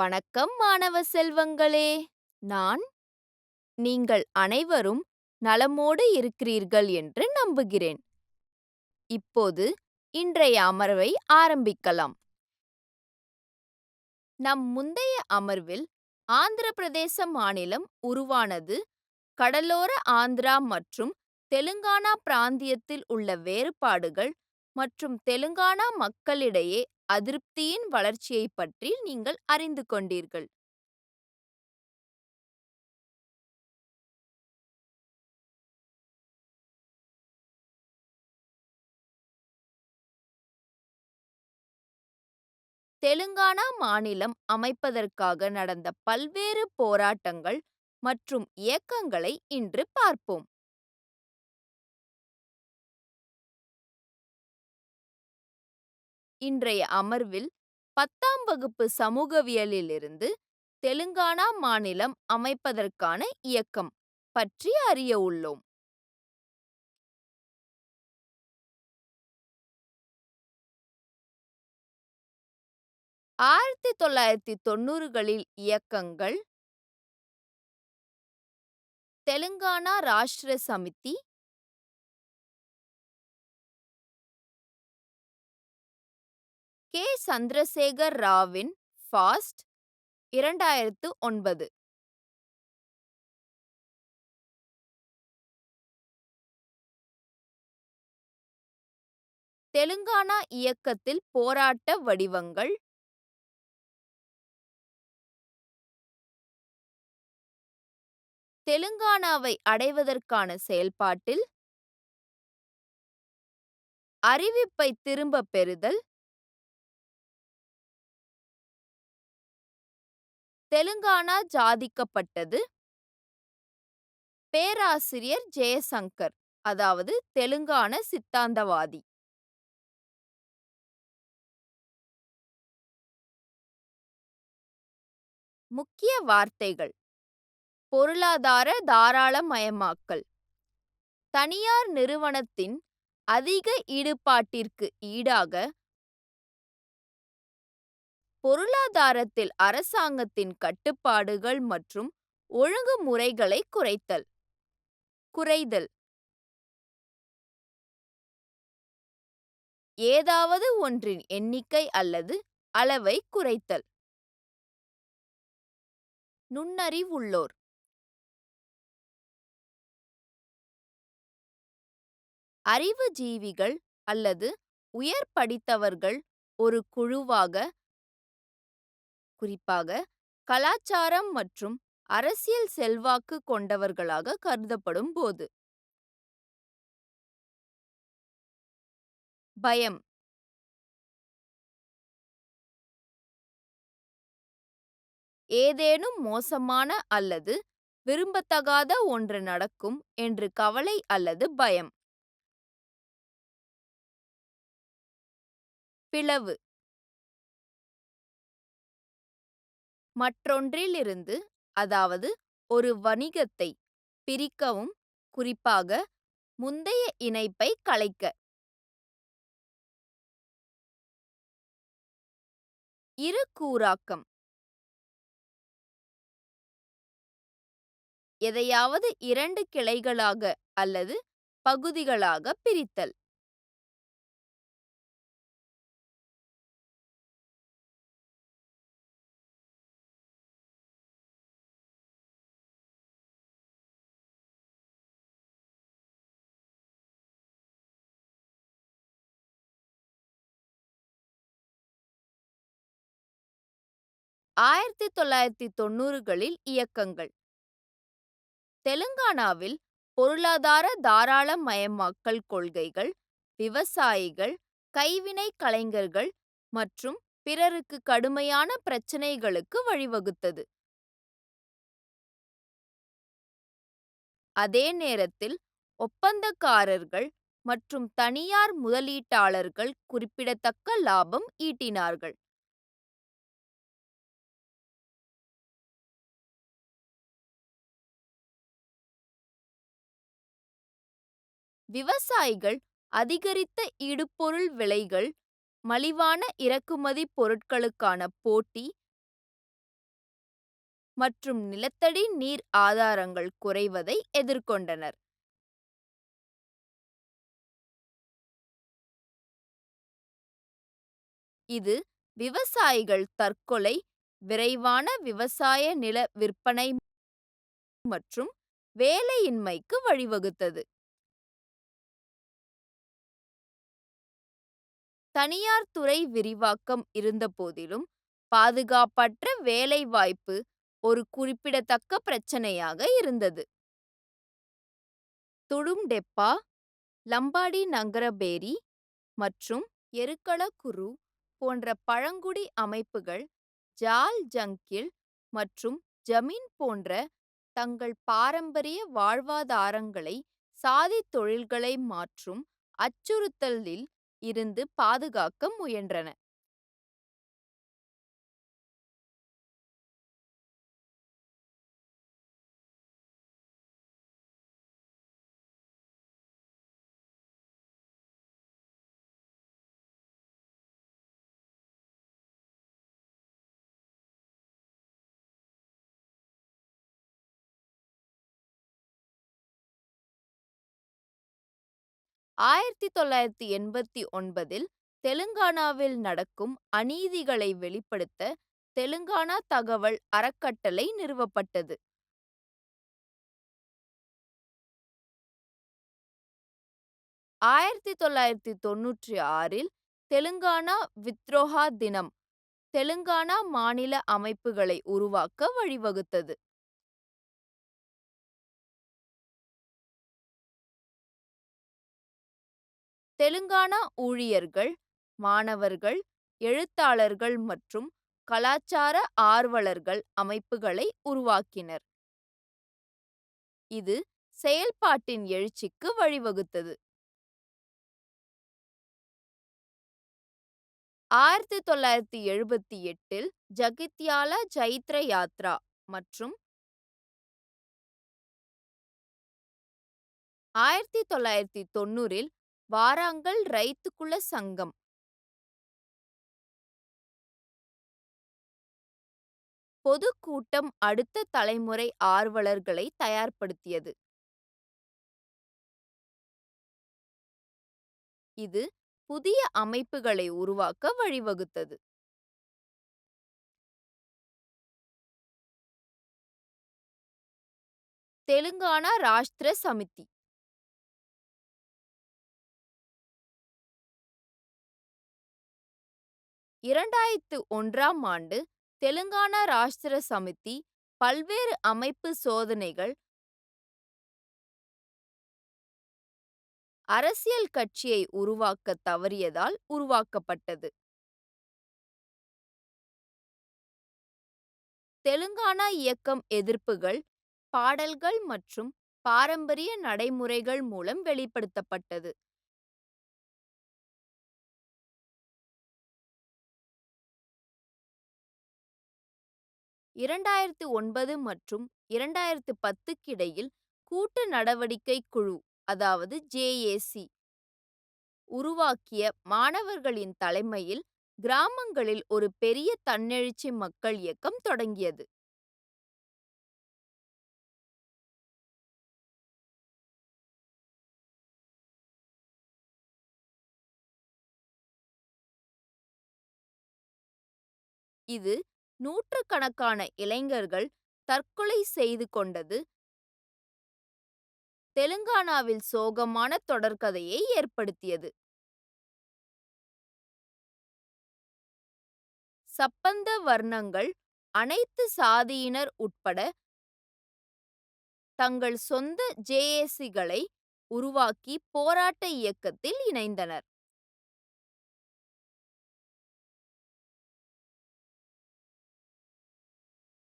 வணக்கம் மாணவ செல்வங்களே! நான் நீங்கள் அனைவரும் நலமோடு இருக்கிறீர்கள் என்று நம்புகிறேன். இப்போது இன்றைய அமர்வை ஆரம்பிக்கலாம். நம் முந்தைய அமர்வில் ஆந்திர பிரதேச மாநிலம் உருவானது கடலோர ஆந்திரா மற்றும் தெலுங்கானா பிராந்தியத்தில் உள்ள வேறுபாடுகள் மற்றும் தெலுங்கானா மக்களிடையே அதிருப்தியின் வளர்ச்சியைப் பற்றி நீங்கள் அறிந்து கொண்டீர்கள். தெலுங்கானா மாநிலம் அமைப்பதற்காக நடந்த பல்வேறு போராட்டங்கள் மற்றும் இயக்கங்களை இன்று பார்ப்போம். இன்றைய அமர்வில் 10ஆம் வகுப்பு சமூகவியலிலிருந்து தெலுங்கானா மாநிலம் அமைப்பதற்கான இயக்கம் பற்றி அறிய உள்ளோம். 1990களில் இயக்கங்கள் தெலுங்கானா ராஷ்டிர சமிதி, கே. சந்திரசேகர் ராவின் ஃபாஸ்ட், 2009. தெலுங்கானா இயக்கத்தில் போராட்ட வடிவங்கள் தெலுங்கானாவை அடைவதற்கான செயல்பாட்டில் அறிவிப்பை திரும்பப் பெறுதல், தெலுங்கானா ஜாதிக்கப்பட்டது, பேராசிரியர் ஜெயசங்கர், அதாவது தெலுங்கான சித்தாந்தவாதி. முக்கிய வார்த்தைகள்: பொருளாதார தாராளமயமாக்கல், தனியார் நிறுவனத்தின் அதிக ஈடுபாட்டிற்கு ஈடாக பொருளாதாரத்தில் அரசாங்கத்தின் கட்டுப்பாடுகள் மற்றும் ஒழுங்குமுறைகளை குறைதல், ஏதாவது ஒன்றின் எண்ணிக்கை அல்லது அளவை குறைத்தல். நுண்ணறிவுள்ளோர்: அறிவுஜீவிகள் அல்லது உயர் படித்தவர்கள் ஒரு குழுவாக, குறிப்பாக கலாச்சாரம் மற்றும் அரசியல் செல்வாக்கு கொண்டவர்களாக கருதப்படும் போது. பயம்: ஏதேனும் மோசமான அல்லது விரும்பத்தகாத ஒன்று நடக்கும் என்று கவலை அல்லது பயம். பிளவு: மற்றொன்றிலிருந்து, அதாவது ஒரு வணிகத்தை பிரிக்கவும், குறிப்பாக முந்தைய இணைப்பை கலைக்க. இருகூறாக்கம்: எதையாவது இரண்டு கிளைகளாக அல்லது பகுதிகளாக பிரித்தல். ஆயிரத்தி 1990களில் இயக்கங்கள் தெலுங்கானாவில் பொருளாதார தாராளமயமாக்கல் கொள்கைகள் விவசாயிகள், கைவினை கலைஞர்கள் மற்றும் பிறருக்கு கடுமையான பிரச்சினைகளுக்கு வழிவகுத்தது. அதே நேரத்தில் ஒப்பந்தக்காரர்கள் மற்றும் தனியார் முதலீட்டாளர்கள் குறிப்பிடத்தக்க லாபம் ஈட்டினார்கள். விவசாயிகள் அதிகரித்த இடுபொருள் விலைகள், மலிவான இறக்குமதி பொருட்களுக்கான போட்டி மற்றும் நிலத்தடி நீர் ஆதாரங்கள் குறைவதை எதிர்கொண்டனர். இது விவசாயிகள் தற்கொலை, விரைவான விவசாய நில விற்பனை மற்றும் வேலையின்மைக்கு வழிவகுத்தது. தனியார் துறை விரிவாக்கம் இருந்தபோதிலும், பாதுகாப்பற்ற வேலைவாய்ப்பு ஒரு குறிப்பிடத்தக்க பிரச்சனையாக இருந்தது. துடும்டெப்பா, லம்பாடி நங்கரபேரி மற்றும் எருக்கள குரு போன்ற பழங்குடி அமைப்புகள் ஜால் ஜங்கிள் மற்றும் ஜமீன் போன்ற தங்கள் பாரம்பரிய வாழ்வாதாரங்களை சாதித் தொழில்களை மாற்றும் அச்சுறுத்தலில் இருந்து பாதுகாக்க முயன்றன. 1989இல் தெலுங்கானாவில் நடக்கும் அநீதிகளை வெளிப்படுத்த தெலுங்கானா தகவல் அறக்கட்டளை நிறுவப்பட்டது. 1996இல் தெலுங்கானா வித்ரோஹா தினம் தெலுங்கானா மாநில அமைப்புகளை உருவாக்க வழிவகுத்தது. தெலுங்கானா ஊழியர்கள், மாணவர்கள், எழுத்தாளர்கள் மற்றும் கலாச்சார ஆர்வலர்கள் அமைப்புகளை உருவாக்கினர். இது செயல்பாட்டின் எழுச்சிக்கு வழிவகுத்தது. 1978இல் ஜகித்யாலா ஜைத்ர யாத்ரா மற்றும் 1990இல் வாராங்கல் ரைத்துக்குல சங்கம் பொதுக் கூட்டம் அடுத்த தலைமுறை ஆர்வலர்களை தயார்படுத்தியது. இது புதிய அமைப்புகளை உருவாக்க வழிவகுத்தது. தெலுங்கானா ராஷ்டிர சமிதி 2001ஆம் ஆண்டு தெலுங்கானா ராஷ்டிர சமிதி பல்வேறு அமைப்பு சோதனைகள் அரசியல் கட்சியை உருவாக்க தவறியதால் உருவாக்கப்பட்டது. தெலுங்கானா இயக்கம் எதிர்ப்புகள், பாடல்கள் மற்றும் பாரம்பரிய நடைமுறைகள் மூலம் வெளிப்படுத்தப்பட்டது. (2009 மற்றும் 2010க்கு இடையில் கூட்டு நடவடிக்கை குழு அதாவது ஜேஏசி உருவாக்கிய மாணவர்களின் தலைமையில் கிராமங்களில் ஒரு பெரிய தன்னெழுச்சி மக்கள் இயக்கம் தொடங்கியது. இது நூற்றுக்கணக்கான இளைஞர்கள் தற்கொலை செய்து கொண்டது தெலுங்கானாவில் சோகமான தொடர்கதையை ஏற்படுத்தியது. சப்பந்த வர்ணங்கள் அனைத்து சாதியினர் உட்பட தங்கள் சொந்த ஜேஏசிகளை உருவாக்கி போராட்ட இயக்கத்தில் இணைந்தனர்.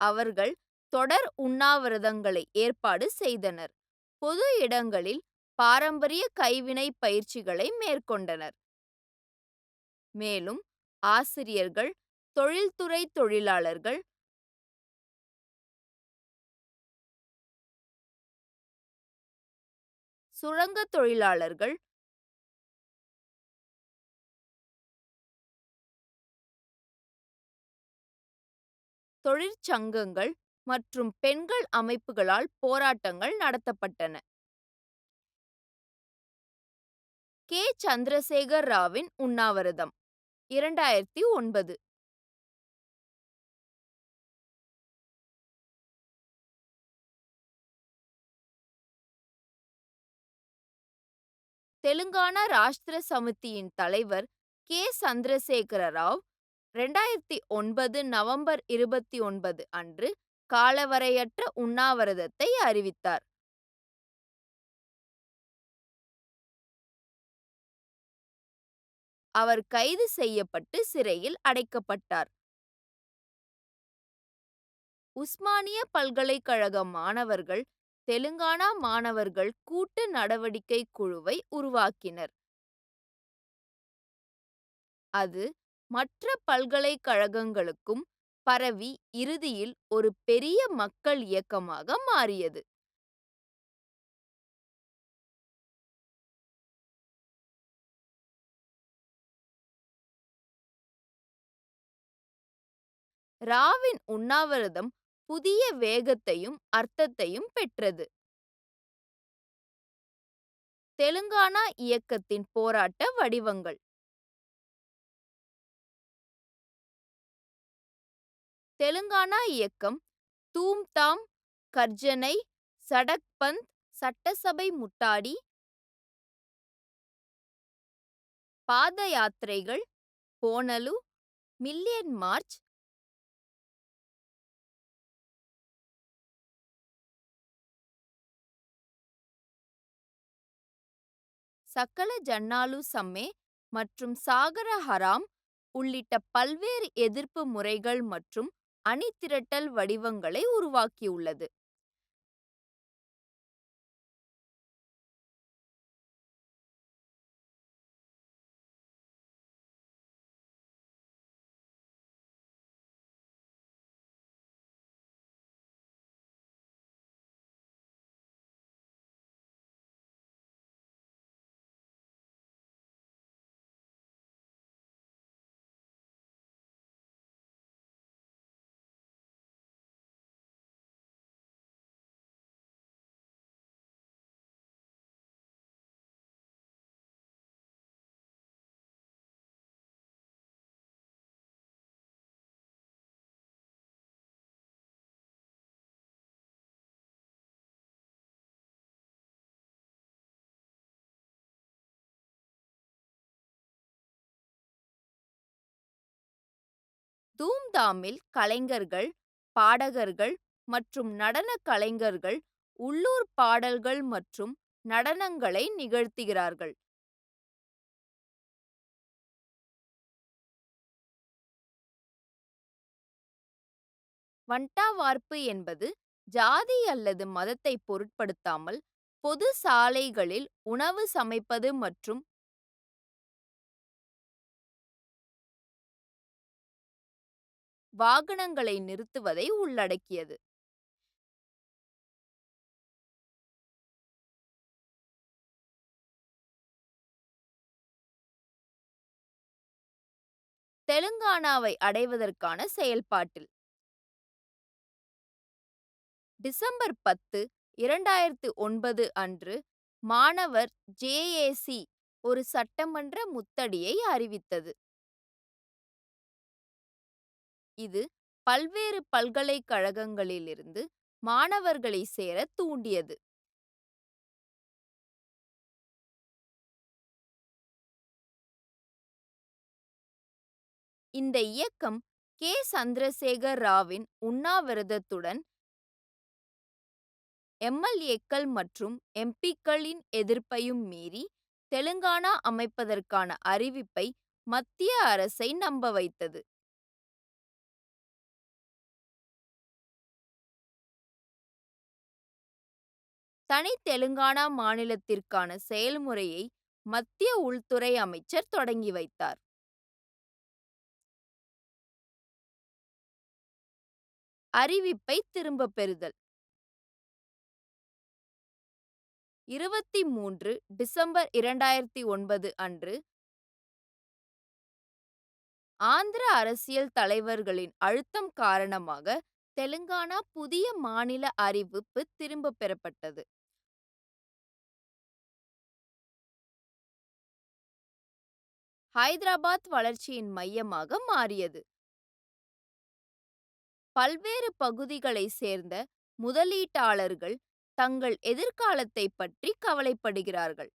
அவர்கள் தொடர் உண்ணாவிரதங்களை ஏற்பாடு செய்தனர், பொது இடங்களில் பாரம்பரிய கைவினை பயிற்சிகளை மேற்கொண்டனர். மேலும் ஆசிரியர்கள், தொழில்துறை தொழிலாளர்கள், சுரங்க தொழிலாளர்கள், தொழிற்சங்கங்கள் மற்றும் பெண்கள் அமைப்புகளால் போராட்டங்கள் நடத்தப்பட்டன. கே. சந்திரசேகர் ராவின் உண்ணாவிரதம் 2009. தெலுங்கானா ராஷ்டிர சமிதியின் தலைவர் கே. சந்திரசேகர ராவ் 2009 நவம்பர் 29 அன்று காலவரையற்ற உண்ணாவிரதத்தை அறிவித்தார். அவர் கைது செய்யப்பட்டு சிறையில் அடைக்கப்பட்டார். உஸ்மானியா பல்கலைக்கழக மாணவர்கள் தெலுங்கானா மாணவர்கள் கூட்டு நடவடிக்கை குழுவை உருவாக்கினர். அது மற்ற பல்கலைக்கழகங்களுக்கும் பரவி இறுதியில் ஒரு பெரிய மக்கள் இயக்கமாக மாறியது. ராவின் உண்ணாவிரதம் புதிய வேகத்தையும் அர்த்தத்தையும் பெற்றது. தெலுங்கானா இயக்கத்தின் போராட்ட வடிவங்கள். தெலுங்கானா இயக்கம் தூம் தாம், கர்ஜனை, சடக் பந்த், சட்டசபை முட்டாடி, பாத யாத்திரைகள், போனலு, மில்லியன் மார்ச், சகல ஜன்னாலு சம்மே மற்றும் சாகர ஹராம் உள்ளிட்ட பல்வேறு எதிர்ப்பு முறைகள் மற்றும் அணிதிரட்டல் வடிவங்களை உருவாக்கியுள்ளது. தூம்தாமில் கலைஞர்கள், பாடகர்கள் மற்றும் நடன கலைஞர்கள் உள்ளூர் பாடல்கள் மற்றும் நடனங்களை நிகழ்த்துகிறார்கள். வண்டா வார்ப்பு என்பது ஜாதி அல்லது மதத்தை பொருட்படுத்தாமல் பொது சாலைகளில் உணவு சமைப்பது மற்றும் வாகனங்களை நிறுத்துவதை உள்ளடக்கியது. தெலுங்கானாவை அடைவதற்கான செயல்பாட்டில் டிசம்பர் 10, 2009 அன்று மாணவர் ஜேஏசி ஒரு சட்டமன்ற முத்தடியை அறிவித்தது. இது பல்வேறு பல்கலைக்கழகங்களிலிருந்து மாணவர்களை சேர தூண்டியது. இந்த இயக்கம் கே. சந்திரசேகர் ராவின் உண்ணாவிரதத்துடன் எம்எல்ஏக்கள் மற்றும் எம்பிக்களின் எதிர்ப்பையும் மீறி தெலுங்கானா அமைப்பதற்கான அறிவிப்பை மத்திய அரசை நம்ப வைத்தது. தனி தெலுங்கானா மாநிலத்திற்கான செயல்முறையை மத்திய உள்துறை அமைச்சர் தொடங்கி வைத்தார். அறிவிப்பை திரும்பப் பெறுதல் 23 டிசம்பர் 2009 அன்று ஆந்திர அரசியல் தலைவர்களின் அழுத்தம் காரணமாக தெலுங்கானா புதிய மாநில அறிவிப்பு திரும்பப் பெறப்பட்டது. ஹைதராபாத் வளர்ச்சியின் மையமாக மாறியது. பல்வேறு பகுதிகளைச் சேர்ந்த முதலீட்டாளர்கள் தங்கள் எதிர்காலத்தைப் பற்றி கவலைப்படுகிறார்கள்.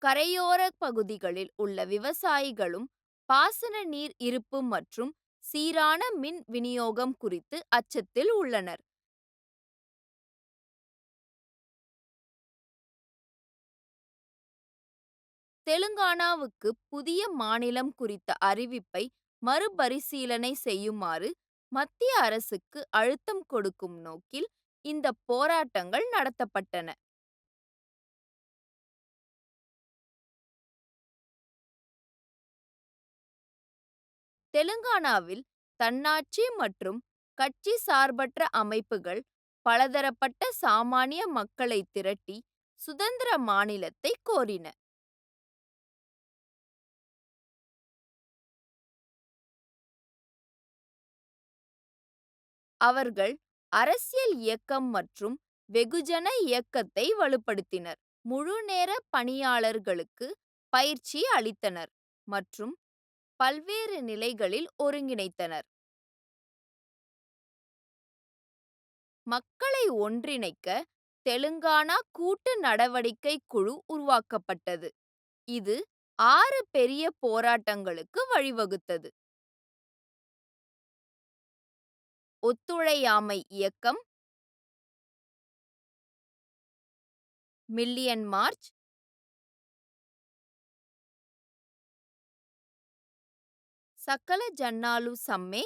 கரையோர பகுதிகளில் உள்ள விவசாயிகளும் பாசன நீர் இருப்பு மற்றும் சீரான மின் விநியோகம் குறித்து அச்சத்தில் உள்ளனர். தெலுங்கானாவுக்கு புதிய மாநிலம் குறித்த அறிவிப்பை மறுபரிசீலனை செய்யுமாறு மத்திய அரசுக்கு அழுத்தம் கொடுக்கும் நோக்கில் இந்த போராட்டங்கள் நடத்தப்பட்டன. தெலுங்கானாவில் தன்னாட்சி மற்றும் கட்சி சார்பற்ற அமைப்புகள் பலதரப்பட்ட சாமானிய மக்களை திரட்டி சுதந்திர மாநிலத்தை கோரின. அவர்கள் அரசியல் இயக்கம் மற்றும் வெகுஜன இயக்கத்தை வலுப்படுத்தினர், முழுநேர பணியாளர்களுக்கு பயிற்சி அளித்தனர் மற்றும் பல்வேறு நிலைகளில் ஒருங்கிணைத்தனர். மக்களை ஒன்றிணைக்க தெலுங்கானா கூட்டு நடவடிக்கை குழு உருவாக்கப்பட்டது. இது 6 பெரிய போராட்டங்களுக்கு வழிவகுத்தது. ஒத்துழையாமை இயக்கம், மில்லியன் மார்ச், சகல ஜன்னாலு சம்மே,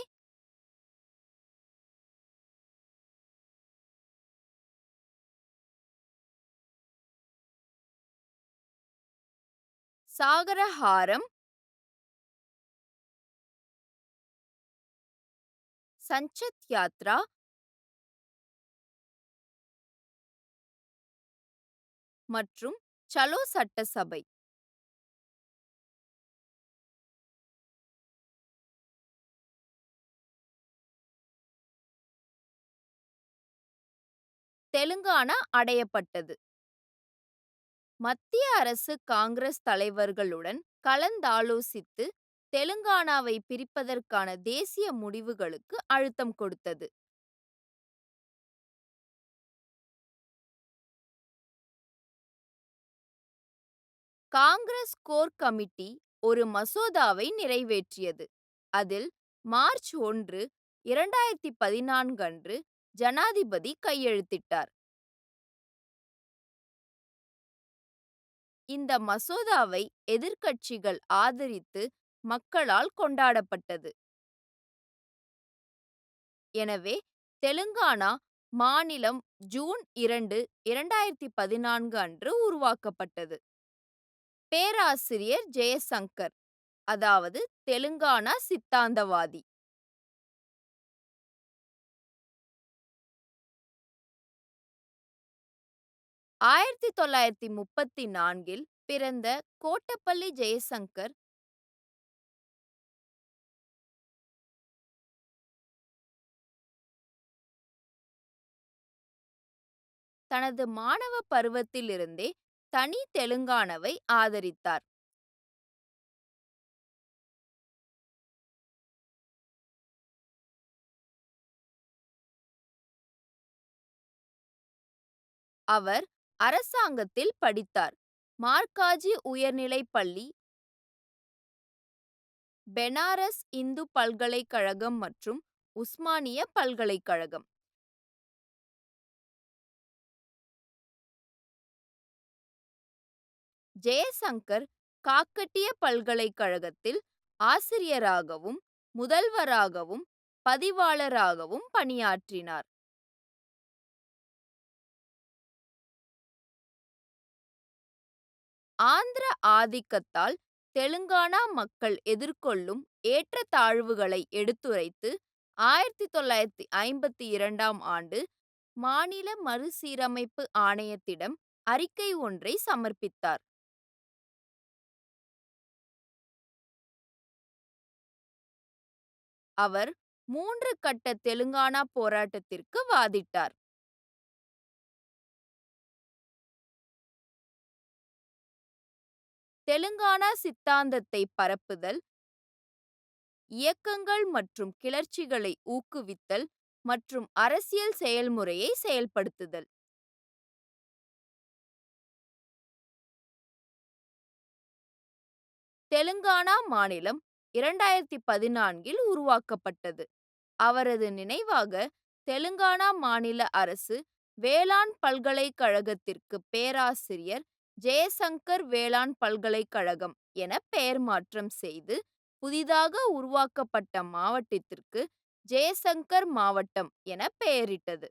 சாகரஹாரம், சஞ்சத் யாத்ரா, மற்றும் சலோ சட்டசபை. தெலுங்கானா அடையப்பட்டது. மத்திய அரசு காங்கிரஸ் தலைவர்களுடன் கலந்தாலோசித்து தெலுங்கானாவை பிரிப்பதற்கான தேசிய முடிவுகளுக்கு அழுத்தம் கொடுத்தது. காங்கிரஸ் கோர் கமிட்டி ஒரு மசோதாவை நிறைவேற்றியது. அதில் மார்ச் 1, 2014 அன்று ஜனாதிபதி கையெழுத்திட்டார். இந்த மசோதாவை எதிர்க்கட்சிகள் ஆதரித்து மக்களால் கொண்டாடப்பட்டது. எனவே தெலுங்கானா மாநிலம் ஜூன் 2, 2014 அன்று உருவாக்கப்பட்டது. பேராசிரியர் ஜெயசங்கர், அதாவது தெலுங்கானா சித்தாந்தவாதி. 1934 பிறந்த கோட்டப்பள்ளி ஜெயசங்கர் தனது மாணவ பருவத்திலிருந்தே தனி தெலுங்கானாவை ஆதரித்தார். அவர் அரசாங்கத்தில் படித்தார். மார்காஜி உயர்நிலைப் பள்ளி, பெனாரஸ் இந்து பல்கலைக்கழகம் மற்றும் உஸ்மானியா பல்கலைக்கழகம். ஜெயசங்கர் காக்கட்டிய பல்கலைக்கழகத்தில் ஆசிரியராகவும் முதல்வராகவும் பதிவாளராகவும் பணியாற்றினார். ஆந்திர ஆதிக்கத்தால் தெலுங்கானா மக்கள் எதிர்கொள்ளும் ஏற்றத்தாழ்வுகளை எடுத்துரைத்து 1952ஆம் ஆண்டு மாநில மறுசீரமைப்பு ஆணையத்திடம் அறிக்கை ஒன்றை சமர்ப்பித்தார். அவர் 3 கட்ட தெலுங்கானா போராட்டத்திற்கு வாதிட்டார். தெலுங்கானா சித்தாந்தத்தை பரப்புதல், இயக்கங்கள் மற்றும் கிளர்ச்சிகளை ஊக்குவித்தல் மற்றும் அரசியல் செயல்முறையை செயல்படுத்துதல். தெலுங்கானா மாநிலம் 2014இல் உருவாக்கப்பட்டது. அவரது நினைவாக தெலுங்கானா மாநில அரசு வேளாண் பல்கலைக்கழகத்திற்கு பேராசிரியர் ஜெயசங்கர் வேளாண் பல்கலைக்கழகம் என பெயர் மாற்றம் செய்து, புதிதாக உருவாக்கப்பட்ட மாவட்டத்திற்கு ஜெயசங்கர் மாவட்டம் என பெயரிட்டது.